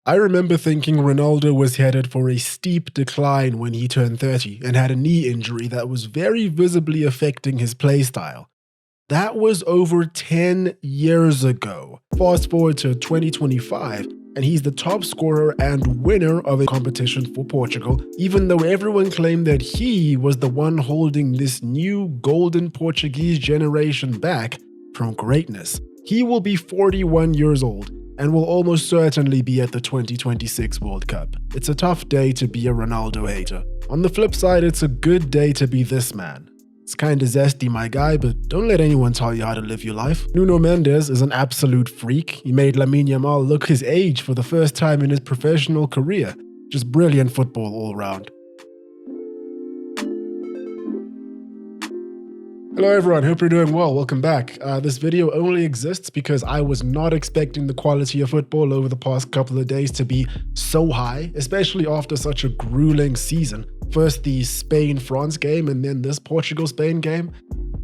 I remember thinking Ronaldo was headed for a steep decline when he turned 30 and had a knee injury that was very visibly affecting his playstyle. That was over 10 years ago. Fast forward to 2025, and he's the top scorer and winner of a competition for Portugal, even though everyone claimed that he was the one holding this new golden Portuguese generation back from greatness. He will be 41 years old and will almost certainly be at the 2026 World Cup. It's a tough day to be a Ronaldo hater. On the flip side, it's a good day to be this man. It's kinda zesty, my guy, but don't let anyone tell you how to live your life. Nuno Mendes is an absolute freak. He made Lamine Yamal look his age for the first time in his professional career. Just brilliant football all around. Hello everyone, hope you're doing well. Welcome back. This video only exists because I was not expecting the quality of football over the past couple of days to be so high, especially after such a grueling season. First the Spain-France game and then this Portugal-Spain game.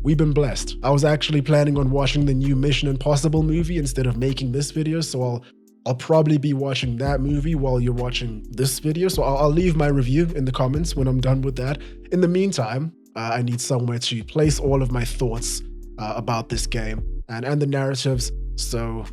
We've been blessed. I was actually planning on watching the new Mission Impossible movie instead of making this video, so I'll probably be watching that movie while you're watching this video, so I'll leave my review in the comments when I'm done with that. In the meantime, I need somewhere to place all of my thoughts about this game and the narratives, so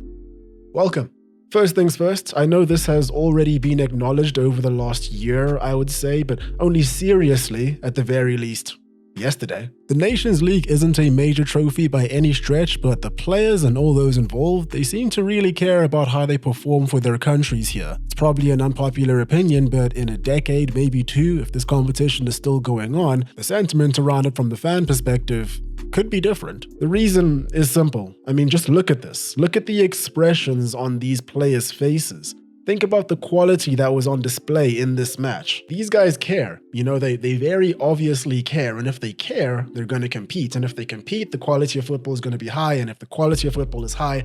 welcome. First things first, I know this has already been acknowledged over the last year, I would say, but only seriously, at the very least, yesterday. The Nations League isn't a major trophy by any stretch, but the players and all those involved, they seem to really care about how they perform for their countries here. It's probably an unpopular opinion, but in a decade, maybe two, if this competition is still going on, the sentiment around it from the fan perspective could be different. The reason is simple. I mean, just look at this. Look at the expressions on these players' faces. Think about the quality that was on display in this match. These guys care. You know, they very obviously care. And if they care, they're going to compete. And if they compete, the quality of football is going to be high. And if the quality of football is high,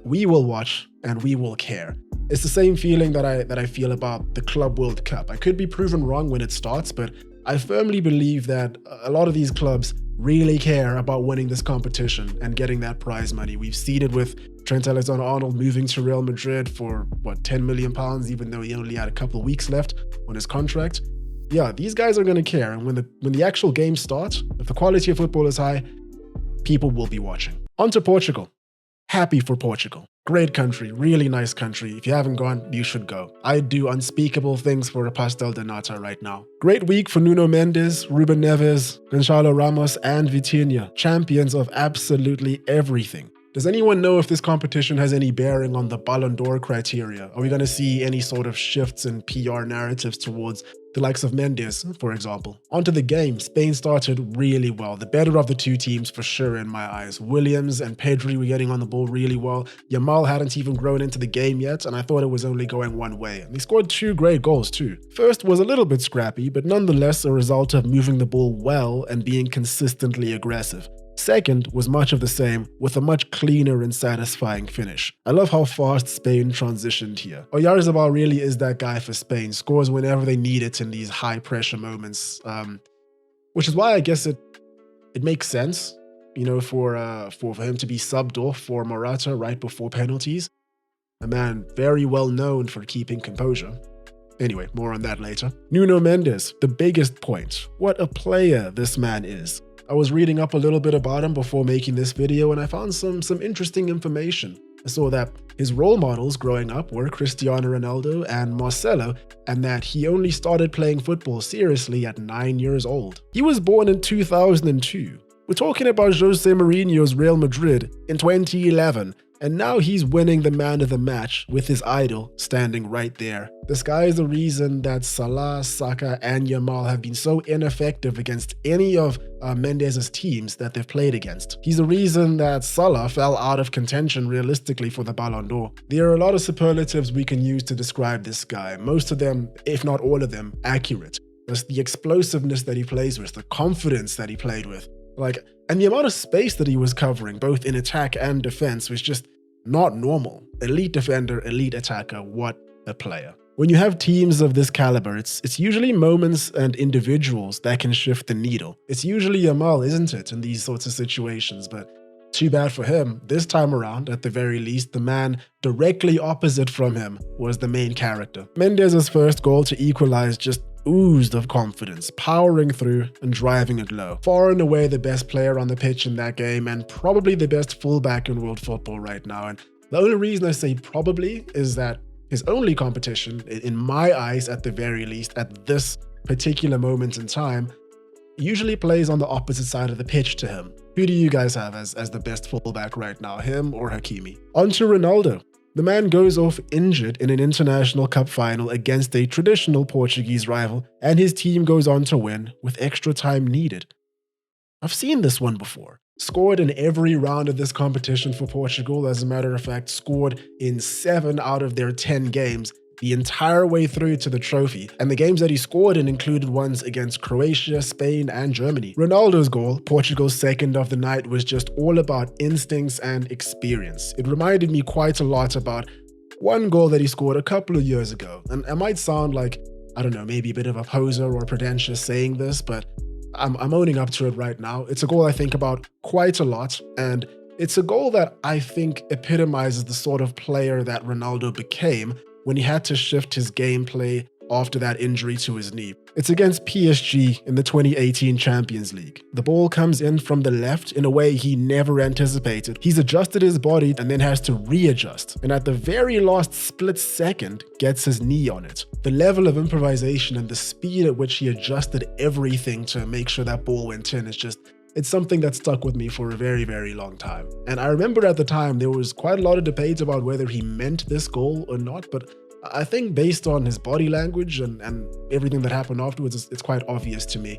we will watch and we will care. It's the same feeling that I feel about the Club World Cup. I could be proven wrong when it starts, but I firmly believe that a lot of these clubs really care about winning this competition and getting that prize money. We've seen it with Trent Alexander-Arnold moving to Real Madrid for, what, £10 million, even though he only had a couple of weeks left on his contract. Yeah, these guys are going to care. And when the actual game starts, if the quality of football is high, people will be watching. On to Portugal. Happy for Portugal. Great country, really nice country. If you haven't gone, you should go. I'd do unspeakable things for a pastel de nata right now. Great week for Nuno Mendes, Ruben Neves, Gonçalo Ramos, and Vitinha, champions of absolutely everything. Does anyone know if this competition has any bearing on the Ballon d'Or criteria? Are we going to see any sort of shifts in PR narratives towards the likes of Mendes, for example? Onto the game, Spain started really well. The better of the two teams for sure in my eyes. Williams and Pedri were getting on the ball really well. Yamal hadn't even grown into the game yet, and I thought it was only going one way. And they scored two great goals too. First was a little bit scrappy, but nonetheless a result of moving the ball well and being consistently aggressive. Second was much of the same, with a much cleaner and satisfying finish. I love how fast Spain transitioned here. Oyarzabal really is that guy for Spain, scores whenever they need it in these high pressure moments, which is why I guess it makes sense, you know, for him to be subbed off for Morata right before penalties. A man very well known for keeping composure. Anyway, more on that later. Nuno Mendes, the biggest point. What a player this man is. I was reading up a little bit about him before making this video and I found some interesting information. I saw that his role models growing up were Cristiano Ronaldo and Marcelo, and that he only started playing football seriously at 9 years old. He was born in 2002. We're talking about Jose Mourinho's Real Madrid in 2011, and now he's winning the man of the match with his idol standing right there. This guy is the reason that Salah, Saka, and Yamal have been so ineffective against any of Mendes' teams that they've played against. He's the reason that Salah fell out of contention realistically for the Ballon d'Or. There are a lot of superlatives we can use to describe this guy, most of them, if not all of them, accurate. There's the explosiveness that he plays with, the confidence that he played with. And the amount of space that he was covering, both in attack and defense, was just not normal. Elite defender, elite attacker, what a player. When you have teams of this caliber, it's usually moments and individuals that can shift the needle. It's usually Yamal, isn't it, in these sorts of situations, but Too bad for him, this time around, at the very least, the man directly opposite from him was the main character. Mendes' first goal to equalize just oozed of confidence, powering through and driving it low. Far and away the best player on the pitch in that game, and probably the best fullback in world football right now. And the only reason I say probably is that his only competition, in my eyes at the very least, at this particular moment in time, usually plays on the opposite side of the pitch to him. Who do you guys have as the best fullback right now, him or Hakimi? On to Ronaldo. The man goes off injured in an international cup final against a traditional Portuguese rival, and his team goes on to win with extra time needed. I've seen this one before. Scored in every round of this competition for Portugal, as a matter of fact, scored in 7 out of their 10 games, the entire way through to the trophy, and the games that he scored in included ones against Croatia, Spain, and Germany. Ronaldo's goal, Portugal's second of the night, was just all about instincts and experience. It reminded me quite a lot about one goal that he scored a couple of years ago, and I might sound like, I don't know, maybe a bit of a poser or pretentious saying this, but I'm owning up to it right now. It's a goal I think about quite a lot, and it's a goal that I think epitomizes the sort of player that Ronaldo became when he had to shift his gameplay after that injury to his knee. It's against PSG in the 2018 Champions League. The ball comes in from the left in a way he never anticipated. He's adjusted his body and then has to readjust, and at the very last split second gets his knee on it. The level of improvisation and the speed at which he adjusted everything to make sure that ball went in is just, it's something that stuck with me for a very, very long time. And I remember at the time there was quite a lot of debate about whether he meant this goal or not, but I think based on his body language and everything that happened afterwards, it's quite obvious to me.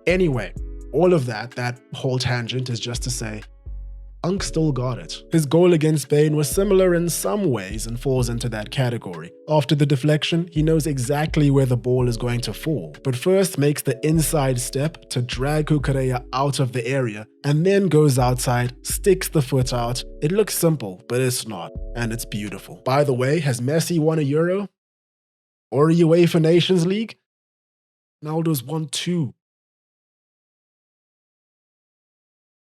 Anyway, all of that whole tangent is just to say, Unc still got it. His goal against Spain was similar in some ways and falls into that category. After the deflection, he knows exactly where the ball is going to fall, but first makes the inside step to drag Cucurella out of the area, and then goes outside, sticks the foot out. It looks simple, but it's not, and it's beautiful. By the way, has Messi won a Euro? Or a UEFA Nations League? Ronaldo's won 2.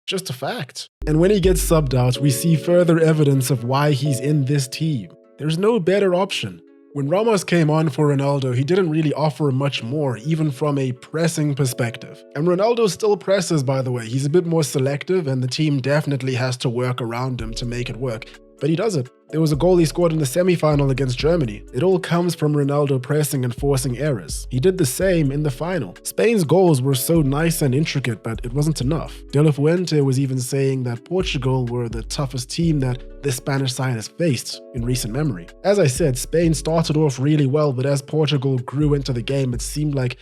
Just a fact. And when he gets subbed out, we see further evidence of why he's in this team. There's no better option. When Ramos came on for Ronaldo, he didn't really offer much more, even from a pressing perspective. And Ronaldo still presses, by the way. He's a bit more selective, and the team definitely has to work around him to make it work. But he does it. There was a goal he scored in the semi-final against Germany. It all comes from Ronaldo pressing and forcing errors. He did the same in the final. Spain's goals were so nice and intricate, but it wasn't enough. De La Fuente was even saying that Portugal were the toughest team that the Spanish side has faced in recent memory. As I said, Spain started off really well, but as Portugal grew into the game, it seemed like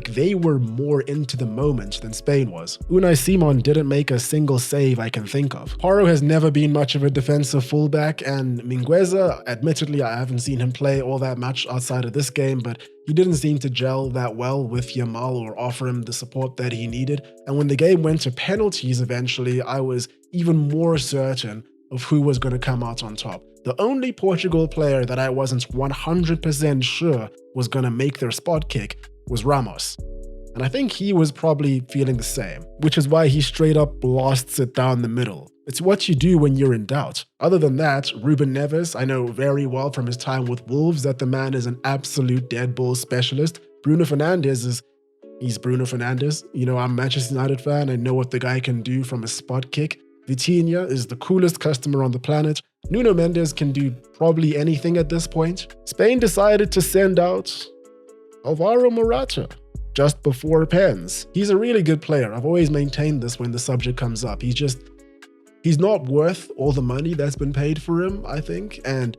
they were more into the moment than Spain was. Unai Simon didn't make a single save I can think of. Paro has never been much of a defensive fullback, and Mingueza, admittedly I haven't seen him play all that much outside of this game, but he didn't seem to gel that well with Yamal or offer him the support that he needed. And when the game went to penalties eventually, I was even more certain of who was going to come out on top. The only Portugal player that I wasn't 100% sure was going to make their spot kick was Ramos. And I think he was probably feeling the same, which is why he straight up blasts it down the middle. It's what you do when you're in doubt. Other than that, Ruben Neves, I know very well from his time with Wolves that the man is an absolute dead ball specialist. Bruno Fernandes he's Bruno Fernandes. You know, I'm a Manchester United fan. I know what the guy can do from a spot kick. Vitinha is the coolest customer on the planet. Nuno Mendes can do probably anything at this point. Spain decided to send out Alvaro Morata just before pens. He's a really good player. I've always maintained this when the subject comes up. He's not worth all the money that's been paid for him, I think, and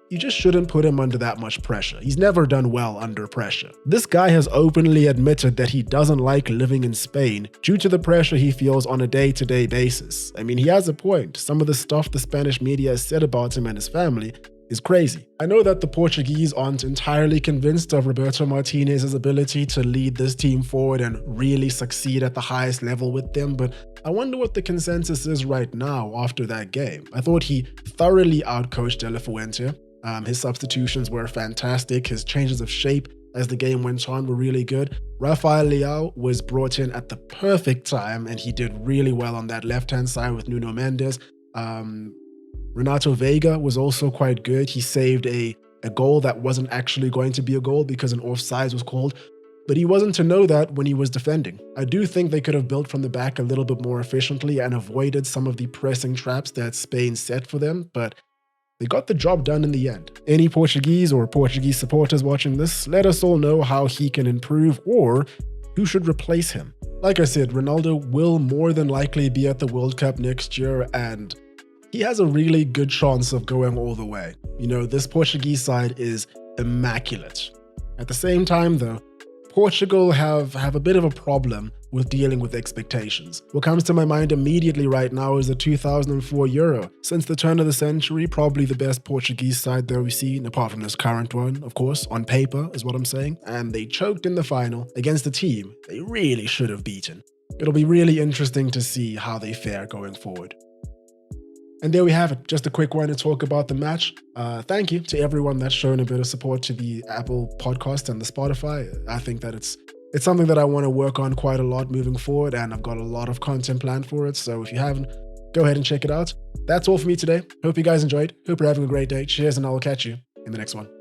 you just shouldn't put him under that much pressure. He's never done well under pressure. This guy has openly admitted that he doesn't like living in Spain due to the pressure he feels on a day-to-day basis. I mean, he has a point. Some of the stuff the Spanish media has said about him and his family is crazy. I know that the Portuguese aren't entirely convinced of Roberto Martinez's ability to lead this team forward and really succeed at the highest level with them, but I wonder what the consensus is right now after that game. I thought he thoroughly outcoached De La Fuente. His substitutions were fantastic. His changes of shape as the game went on were really good. Rafael Leao was brought in at the perfect time, and he did really well on that left-hand side with Nuno Mendes. Renato Vega was also quite good. He saved a goal that wasn't actually going to be a goal because an offside was called, but he wasn't to know that when he was defending. I do think they could have built from the back a little bit more efficiently and avoided some of the pressing traps that Spain set for them, but they got the job done in the end. Any Portuguese or Portuguese supporters watching this, let us all know how he can improve or who should replace him. Like I said, Ronaldo will more than likely be at the World Cup next year, and he has a really good chance of going all the way. You know, this Portuguese side is immaculate. At the same time though, Portugal have a bit of a problem with dealing with expectations. What comes to my mind immediately right now is the 2004 Euro. Since the turn of the century, probably the best Portuguese side that we've seen, apart from this current one, of course, on paper is what I'm saying. And they choked in the final against a team they really should have beaten. It'll be really interesting to see how they fare going forward. And there we have it, just a quick one to talk about the match. Thank you to everyone that's shown a bit of support to the Apple podcast and the Spotify. I think that it's something that I want to work on quite a lot moving forward, and I've got a lot of content planned for it. So if you haven't, go ahead and check it out. That's all for me today. Hope you guys enjoyed. Hope you're having a great day. Cheers, and I will catch you in the next one.